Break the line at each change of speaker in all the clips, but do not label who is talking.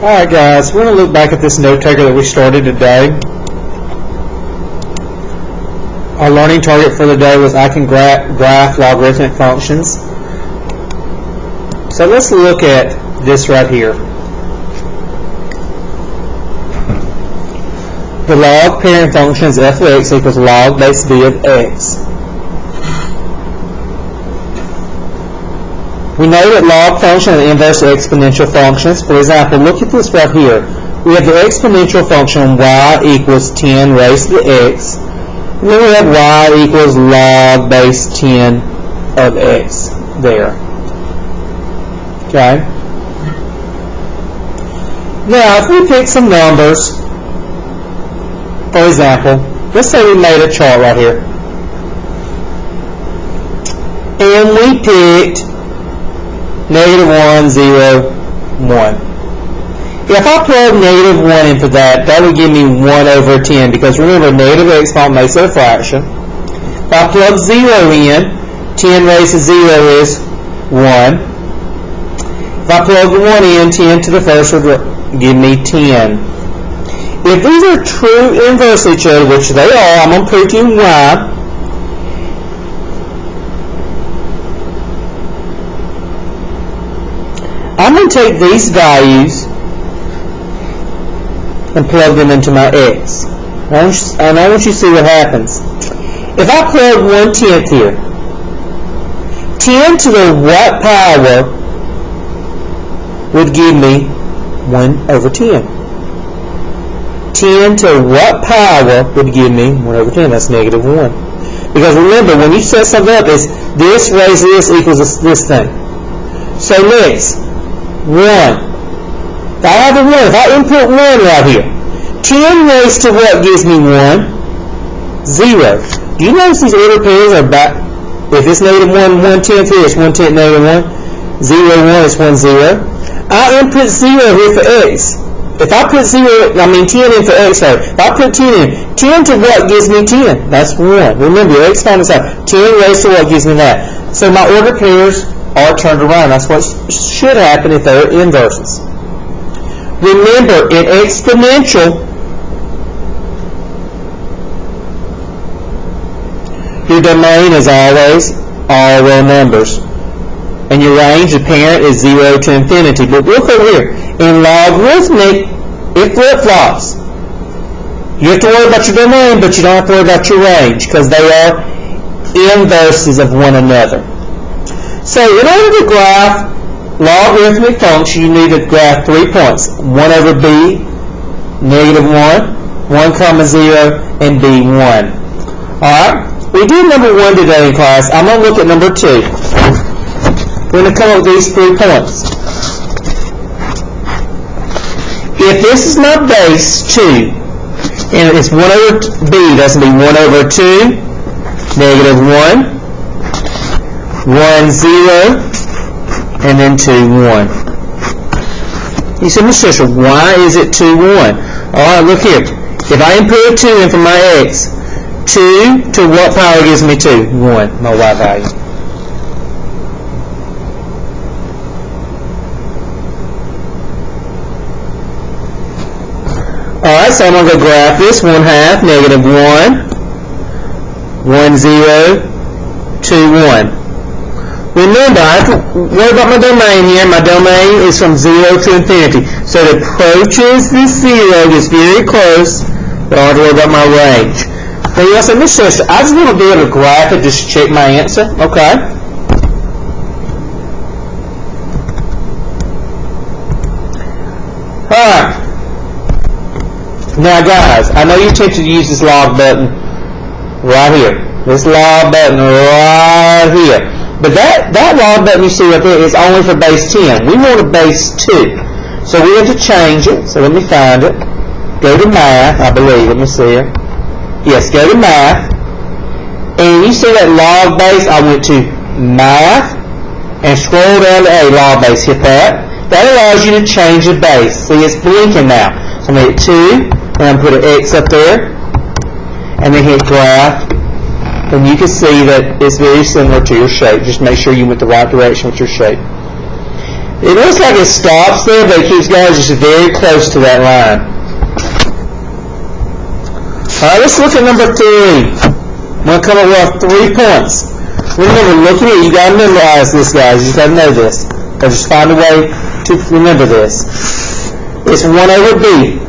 Alright guys, we're going to look back at this note taker that we started today. Our learning target for the day was I can graph logarithmic functions. So let's look at this right here. The log parent function is f of x equals log base b of x. We know that log function and inverse exponential functions. For example, look at this right here. We have the exponential function y equals 10 raised to the x. And then we have y equals log base 10 of x there. Okay? Now, if we pick some numbers, for example, let's say we made a chart right here. And we picked -1, 0, 1. If I plug -1 into that, that would give me 1 over 10, because remember, negative exponent makes it a fraction. If I plug 0 in, 10 raised to 0 is 1. If I plug 1 in, 10 to the first would give me 10. If these are true inverse of each other, which they are, I'm going to prove to you why. I'm going to take these values and plug them into my x. And I want you to see what happens. If I plug 1/10 here, 10 to the what power would give me 1 over 10. 10 to what power would give me 1 over 10? That's -1. Because remember, when you set something up, it's this raised to this equals this thing. So next, 1. If I have a 1, if I input 1 right here, 10 raised to what gives me 1? 0. Do you notice these order pairs are back? If it's -1, 1/10 here, it's 1/10 -1. 0, 1 is 1, 0. I input 0 here for x. If I put 10 in for x, sorry. If I put 10 in, 10 to what gives me 10? That's 1. Remember, your exponents are 10 raised to what gives me that. So my order pairs are turned around. That's what should happen if they're inverses. Remember, in exponential, your domain is always all real numbers. And your range, the parent, is 0 to infinity. But look over here. In logarithmic, it flip-flops. You have to worry about your domain, but you don't have to worry about your range, because they are inverses of one another. So in order to graph logarithmic function, you need to graph 3 points. 1 over b, -1, 1, 0, and b, 1. Alright? We did number 1 today in class. I'm going to look at number 2. We're going to come up with these 3 points. If this is my base 2, and it's 1 over b, that's going to be 1 over 2, -1, 1, 0, and then 2, 1. You said, Mr. Fisher, why is it 2, 1? Alright, look here. If I input a 2 in for my x, 2 to what power gives me 2? 1, my y value. Alright, so I'm going to go graph this. 1/2, -1, 1, 0, 2, 1. Remember, I have to worry about my domain here. My domain is from 0 to infinity. So it approaches this 0, gets very close, but I don't have to worry about my range. Now you say, Miss Sister, I just want to be able to graph it, just check my answer. Okay. Alright. Now guys, I know you're tempted to use this log button right here. This log button right here. But that log button you see right there is only for base 10. We want a base 2. So we have to change it. So let me find it. Go to math, I believe. Let me see here. Yes, go to math. And you see that log base, I went to math and scroll down to a log base. Hit that. That allows you to change the base. See, it's blinking now. So I'm going to hit 2, and I'm going to put an X up there, and then hit graph. And you can see that it's very similar to your shape. Just make sure you went the right direction with your shape. It looks like it stops there, but it keeps going just very close to that line. Alright, let's look at number 3. I'm going to come up with 3 points. Remember, looking at it, you got to memorize this, guys. You just got to know this. Or just find a way to remember this. It's 1 over b.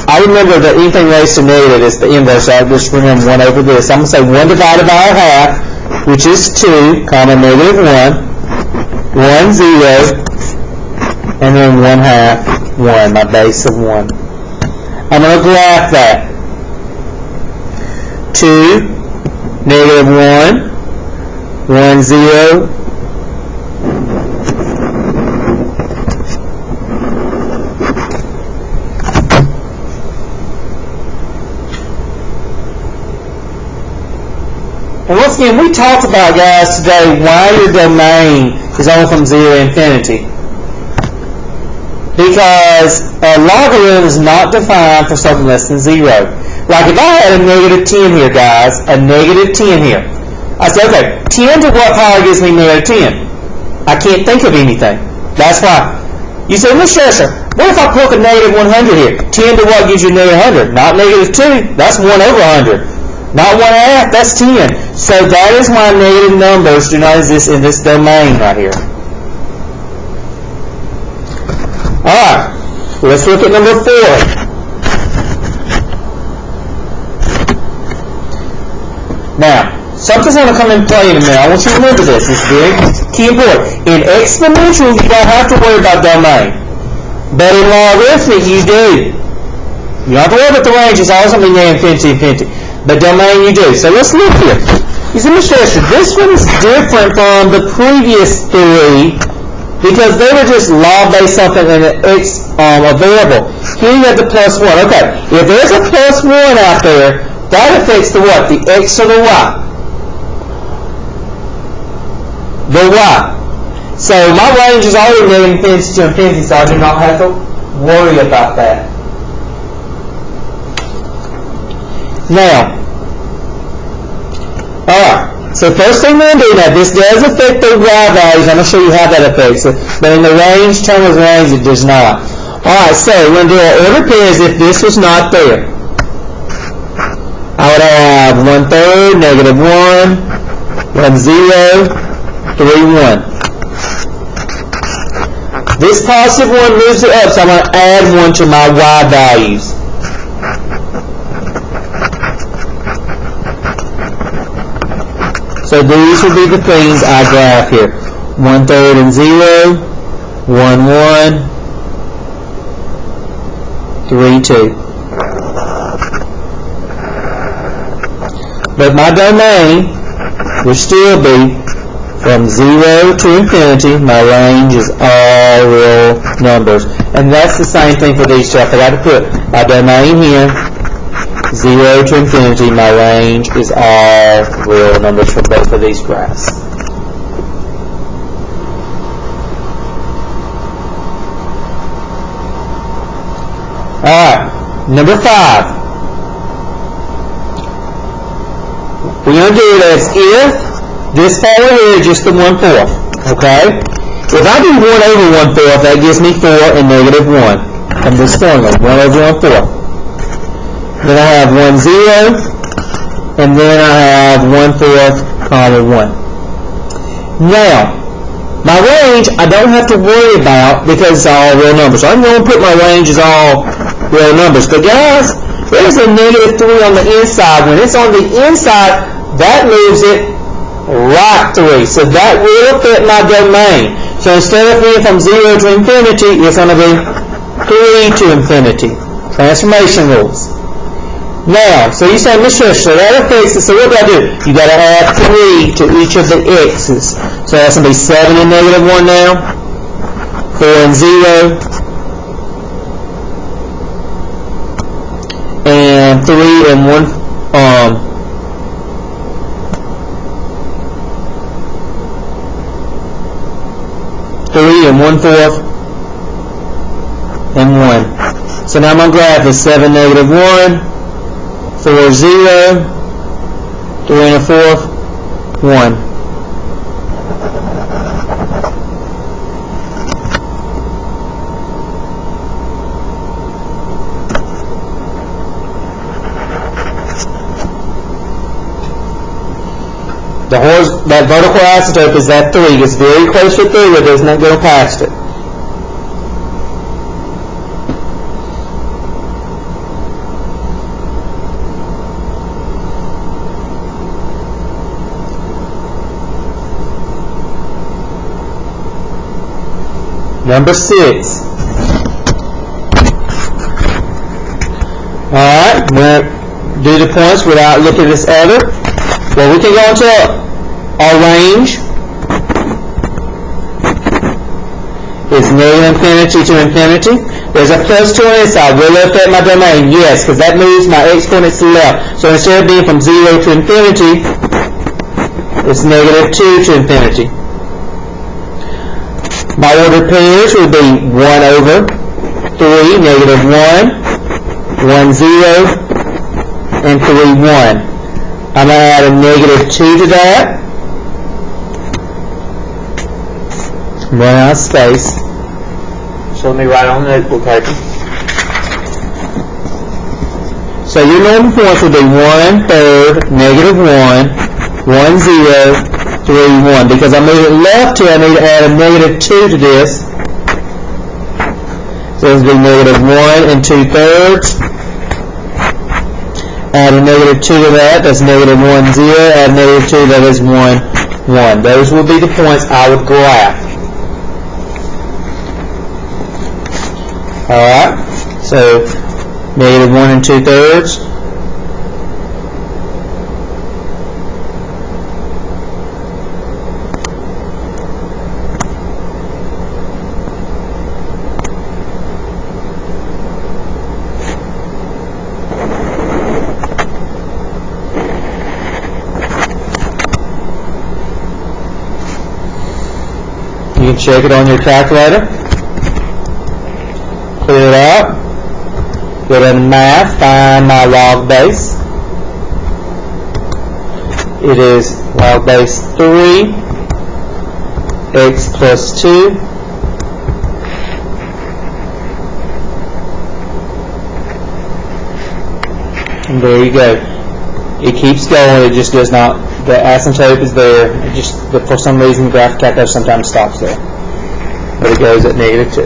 I remember that anything raised to negative is the inverse. So I just remember 1 over this. I'm going to say 1 divided by a half, which is 2, comma negative 1, 1, 0, and then 1 half, 1, my base of 1. I'm going to graph that. 2, negative 1, 1, 0, and once again, we talked about, guys, today why your domain is only from 0 to infinity. Because a logarithm is not defined for something less than 0. Like if I had a negative 10 here, guys, a negative 10 here. I said, okay, 10 to what power gives me negative 10? I can't think of anything. That's why. You say, Mr. Scherzer, what if I put a negative 100 here? 10 to what gives you negative 100? Not negative 2. That's 1 over 100. Not 1 half, that's 10. So that is why negative numbers do not exist in this domain right here. Alright, let's look at number 4. Now, something's going to come in play in a minute. I want you to remember this. It's very key important. In exponential, you don't have to worry about domain. But in logarithmic, you do. You don't have to worry about the range. It's always going to be near infinity, infinity. But domain, you do. So let's look here. You see, Mr. Esther, this one is different from the previous 3 because they were just law-based something and an x a variable. Here you have the plus 1. Okay, if there's a plus 1 out there, that affects the what? The x or the y? The y. So my range is already negative infinity to infinity, so I do not have to worry about that. Now, alright, so first thing we're going to do now, this does affect the y values. I'm going to show you how that affects it. But in the range, term of range, it does not. Alright, so we're going to do our order pair as if this was not there. I would have 1/3, negative 1, 1, 0, 3, 1. This positive 1 moves it up, so I'm going to add 1 to my y values. So these will be the things I graph here. 1/3 and 0, 1, 1, 3, 2. But my domain will still be from 0 to infinity. My range is all real numbers. And that's the same thing for these two. I forgot to put my domain here. 0 to infinity, my range is all real numbers for both of these graphs. Alright, number 5. We're going to do it as if this part over here is just the 1/4. Okay? If I do 1 over 1/4, that gives me 4 and negative 1 from this formula. 1 over 1/4. Then I have 1, 0, and then I have 1/4, comma 1. Now, my range I don't have to worry about because it's all real numbers. So I'm going to put my range as all real numbers. But guys, there's a negative 3 on the inside. When it's on the inside, that moves it right 3. So that will fit my domain. So instead of being from 0 to infinity, it's going to be 3 to infinity. Transformation rules. Now, so you say, Mr. So that affects it. So what do I do? You got to add 3 to each of the x's. So that's going to be 7 and negative 1 now. 4 and 0. And 3 and 1. 3 and 1/4 and 1. So now my graph is 7, negative 1. 4, 0, 3 and 1/4, 1. That vertical isotope is that 3. It's very close to 3, but it does not go past it. Number 6. Alright, we're going to do the points without looking at this other. Well, we can go into our range. It's negative infinity to infinity. There's a plus 2 on this side. Will it affect my domain? Yes, because that moves my exponents to the left. So instead of being from 0 to infinity, it's negative 2 to infinity. My ordered pairs would be 1 over 3, negative 1, 1, 0, and 3, 1. I'm going to add a negative 2 to that. I'm running out of space. So let me write on the notebook paper. So your normal points would be 1/3, negative 1, 1, 0, 3, 1. Because I moved it left here, I need to add a negative 2 to this. So this would be negative 1 2/3. Add a negative 2 to that, that's negative 1, 0. Add a negative 2, that is 1, 1. Those will be the points I would graph. Alright, so negative 1 2/3. You can check it on your calculator. Clear it out. Go to math, find my log base. It is log base 3, x plus 2. And there you go. It keeps going, it just does not, the asymptote is there, it just, for some reason the graph calculator sometimes stops there. But it goes at negative 2.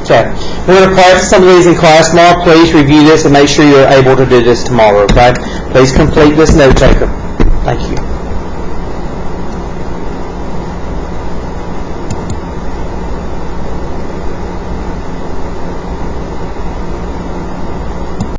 Okay, we're going to practice some of these in class tomorrow. Please review this and make sure you're able to do this tomorrow, okay? Please complete this note taker. Thank you.